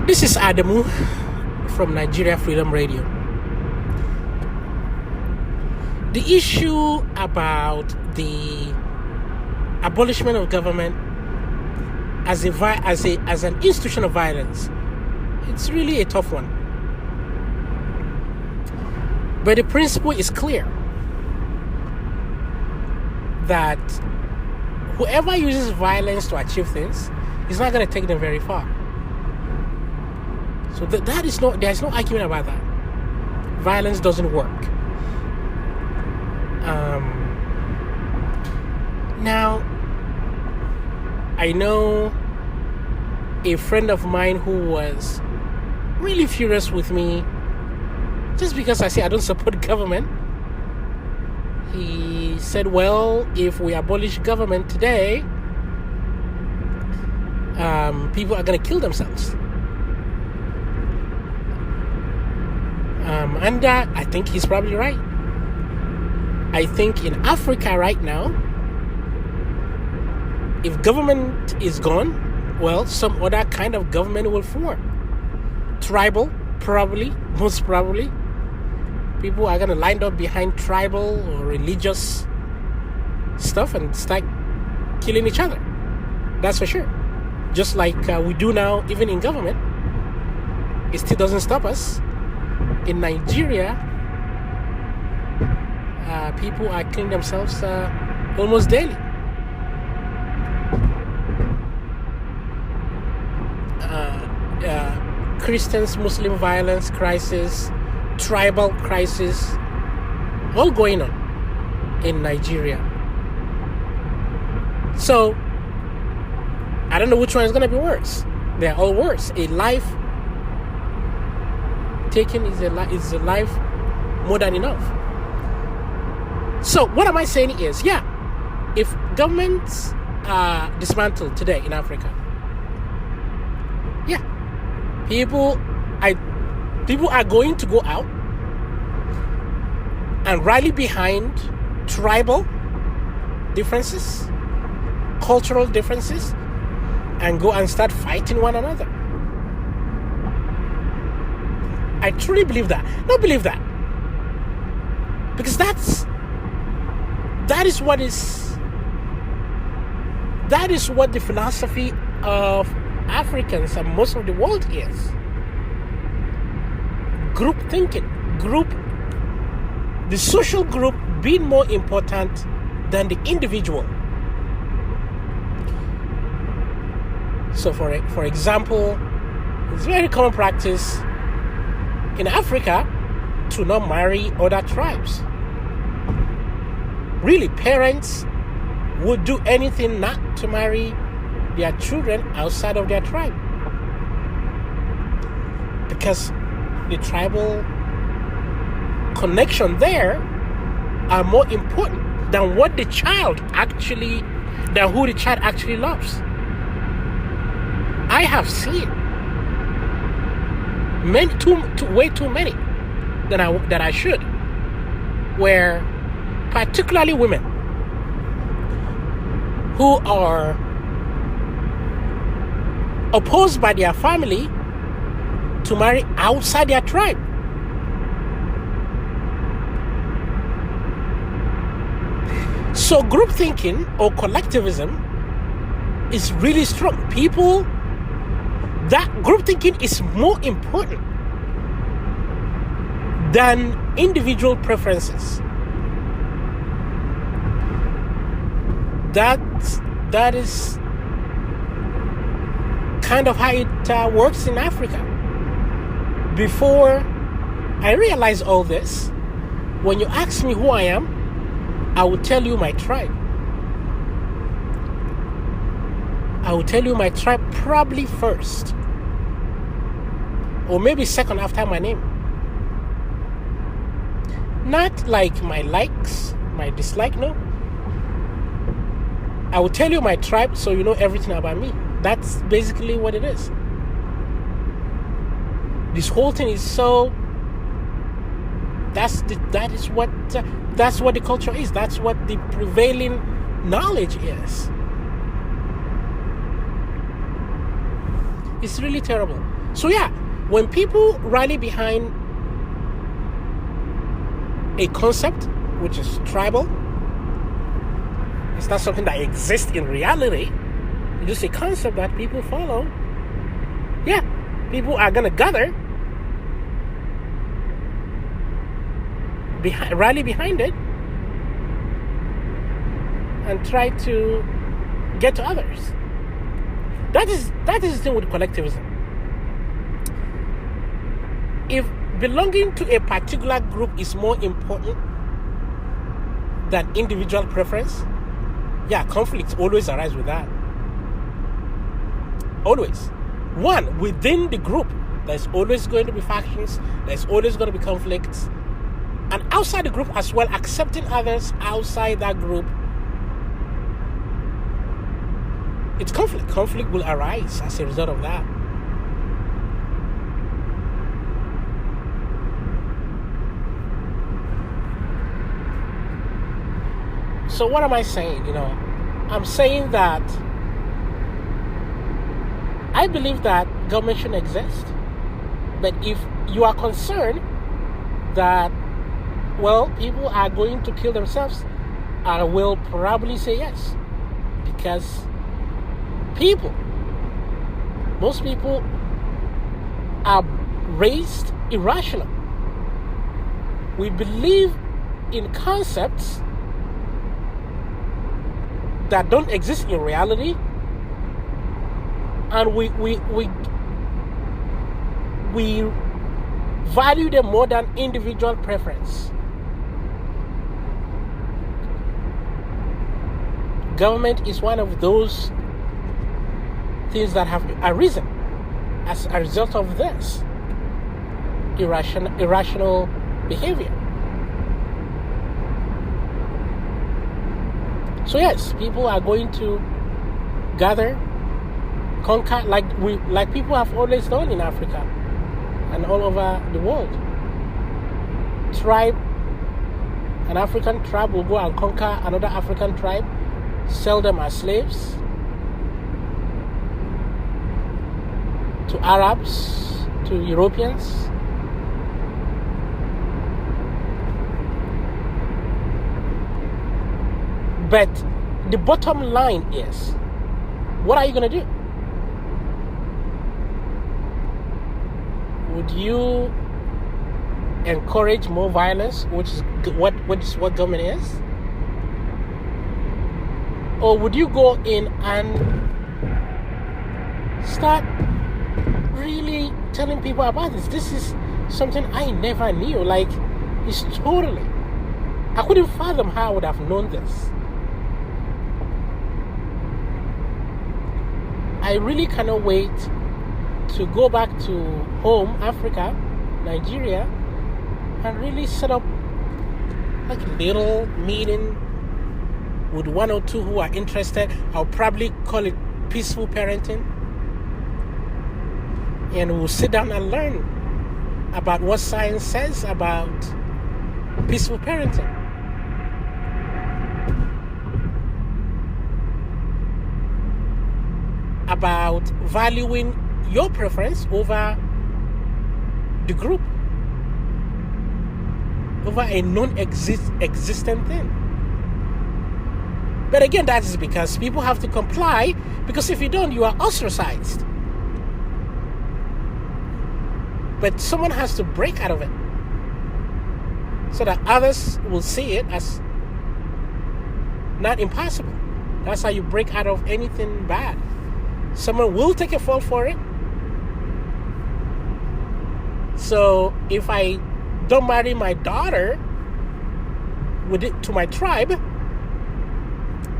This is Adamu from Nigeria Freedom Radio. The issue about the abolishment of government as an institution of violence, it's really a tough one. But the principle is clear that whoever uses violence to achieve things is not going to take them very far. So there's no argument about that. Violence doesn't work. Now, I know a friend of mine who was really furious with me just because I say I don't support government. He said, well, if we abolish government today, people are going to kill themselves. And I think he's probably right. I think in Africa right now, if government is gone, well, some other kind of government will form. Tribal, probably, most probably. People are going to line up behind tribal or religious stuff and start killing each other. That's for sure. Just like we do now, even in government. It still doesn't stop us. In Nigeria, people are killing themselves almost daily. Christians, Muslim violence crisis, tribal crisis, all going on in Nigeria. So, I don't know which one is going to be worse. They're all worse. A life taken is a life more than enough. So what am I saying is, if governments are dismantled today in Africa, people are going to go out and rally behind tribal differences, cultural differences, and go and start fighting one another. I truly believe that. Don't believe that. Because that is what the philosophy of Africans and most of the world is. Group thinking. The social group being more important than the individual. So for example, it's very common practice in Africa to not marry other tribes. Really, parents would do anything not to marry their children outside of their tribe, because the tribal connection there are more important than who the child actually loves. I have seen way too many that I should, where particularly women who are opposed by their family to marry outside their tribe. So group thinking or collectivism is really strong. That group thinking is more important than individual preferences. That is kind of how it works in Africa. Before I realized all this, when you ask me who I am, I will tell you my tribe. I will tell you my tribe probably first, or maybe second after my name. Not like my likes, my dislike, no. I will tell you my tribe so you know everything about me. That's basically what it is. This whole thing is so. That's what the culture is. That's what the prevailing knowledge is. It's really terrible. So yeah, when people rally behind a concept which is tribal, it's not something that exists in reality, it's just a concept that people follow. Yeah, people are gonna gather, rally behind it, and try to get to others. That is the thing with collectivism. If belonging to a particular group is more important than individual preference, yeah, conflicts always arise with that. Always. One, within the group, there's always going to be factions, there's always going to be conflicts. And outside the group as well, accepting others outside that group, it's conflict. Conflict will arise as a result of that. So what am I saying? I'm saying that I believe that government shouldn't exist. But if you are concerned that, well, people are going to kill themselves, I will probably say yes. Because most people are raised irrational. We believe in concepts that don't exist in reality, and we value them more than individual preference. Government is one of those things that have arisen as a result of this irrational behavior. So yes, people are going to gather, conquer, like people have always done in Africa and all over the world. An African tribe will go and conquer another African tribe, sell them as slaves to Arabs, to Europeans. But the bottom line is, what are you going to do? Would you encourage more violence, which is what government is? Or would you go in and start really telling people about this? This is something I never knew. It's totally, I couldn't fathom how I would have known this. I really cannot wait to go back to home, Africa, Nigeria, and really set up a little meeting with one or two who are interested. I'll probably call it peaceful parenting. And we'll sit down and learn about what science says about peaceful parenting. About valuing your preference over the group, over a non-existent thing. But again, that is because people have to comply, because if you don't, you are ostracized. But someone has to break out of it so that others will see it as not impossible. That's how you break out of anything bad. Someone will take a fall for it. So if I don't marry my daughter to my tribe,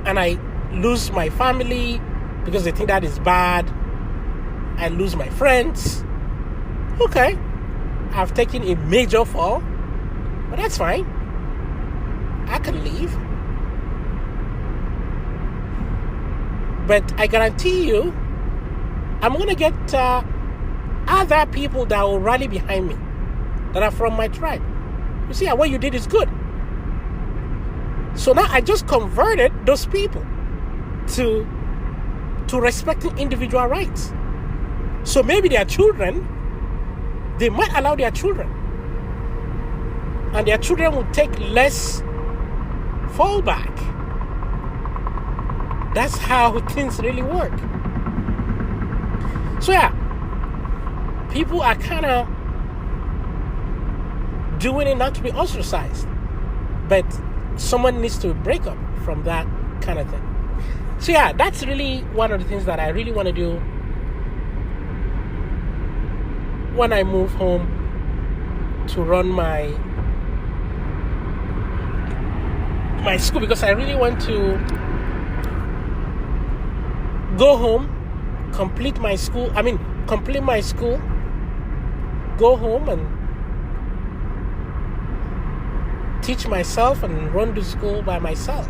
and I lose my family because they think that is bad, I lose my friends, okay, I've taken a major fall, but that's fine. I can leave. But I guarantee you, I'm going to get other people that will rally behind me, that are from my tribe. You see, what you did is good. So now I just converted those people to respecting individual rights. So maybe their children, they might allow their children. And their children will take less fallback. That's how things really work. So yeah, people are kind of doing it not to be ostracized, but someone needs to break up from that kind of thing. So yeah, that's really one of the things that I really want to do when I move home to run my school, because I really want to go home, complete my school, go home and teach myself and run the school by myself.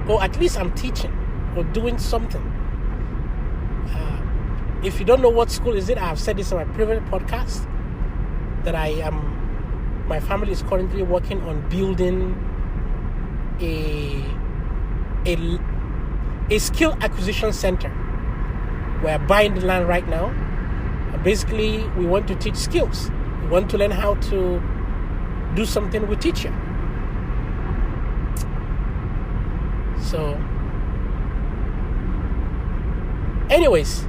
Or at least I'm teaching or doing something. If you don't know what school is it, I have said this in my previous podcast, that my family is currently working on building a skill acquisition center. We're buying the land right now. And basically, we want to teach skills. We want to learn how to do something with teacher. So, anyways,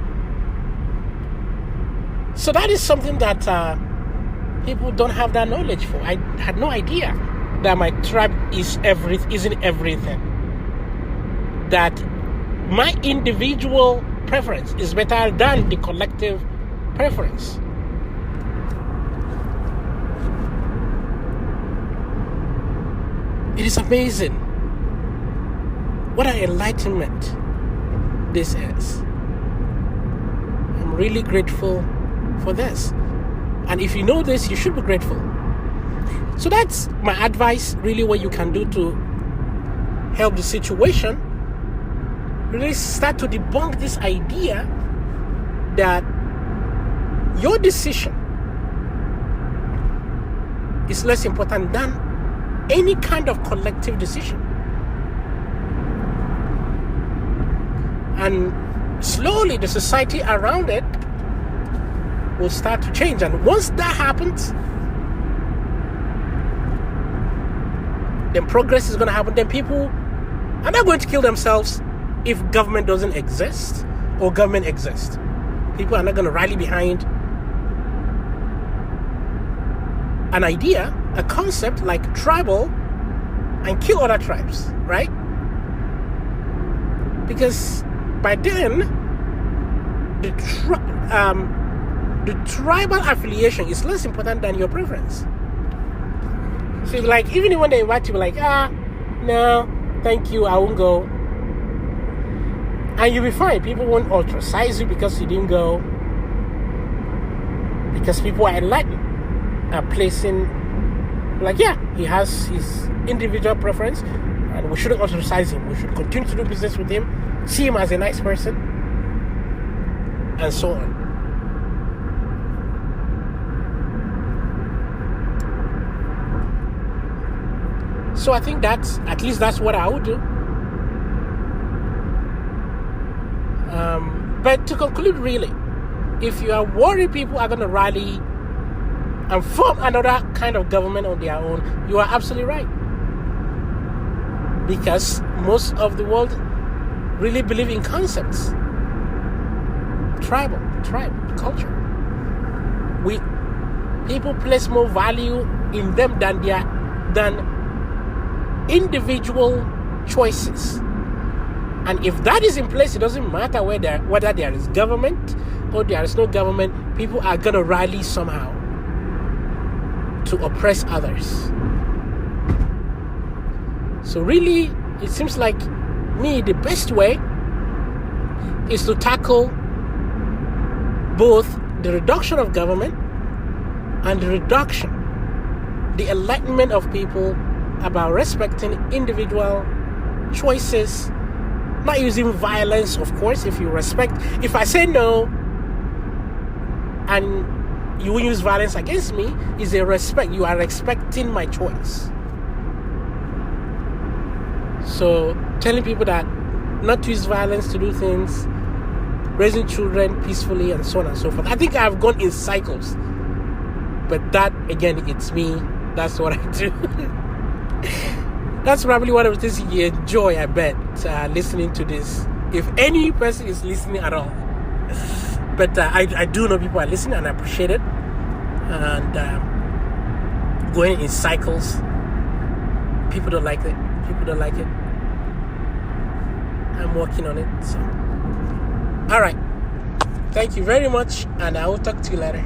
so that is something that people don't have that knowledge for. I had no idea that my tribe isn't everything. That my individual preference is better than the collective preference. It is amazing what an enlightenment this is. I'm really grateful for this. And if you know this, you should be grateful. So that's my advice, really, what you can do to help the situation. Really start to debunk this idea that your decision is less important than any kind of collective decision. And slowly the society around it will start to change. And once that happens, then progress is going to happen. Then people are not going to kill themselves if government doesn't exist or government exists. People are not going to rally behind an idea, a concept like tribal, and kill other tribes, right? Because by then, the tribal affiliation is less important than your preference. So like, even when they invite you, like, no, thank you, I won't go. And you'll be fine. People won't ostracize you because you didn't go. Because people are enlightened, are placing, like, yeah, he has his individual preference, and we shouldn't ostracize him. We should continue to do business with him, see him as a nice person, and so on. So I think that's what I would do. But to conclude, really, if you are worried people are going to rally and form another kind of government on their own, you are absolutely right. Because most of the world really believe in concepts. Tribe, culture. People place more value in them than individual choices. And if that is in place, it doesn't matter whether there is government or there is no government, people are going to rally somehow to oppress others. So really, it seems like the best way is to tackle both the reduction of government and the enlightenment of people about respecting individual choices, not using violence, of course. If I say no and you will use violence against me, is a respect. You are respecting my choice. So telling people that not to use violence to do things, raising children peacefully, and so on and so forth. I think I've gone in cycles. But that, again, it's me. That's what I do. That's probably one of the things you enjoy, I bet, listening to this. If any person is listening at all. But I do know people are listening, and I appreciate it. And going in cycles. People don't like it. I'm working on it. So, all right. Thank you very much, and I will talk to you later.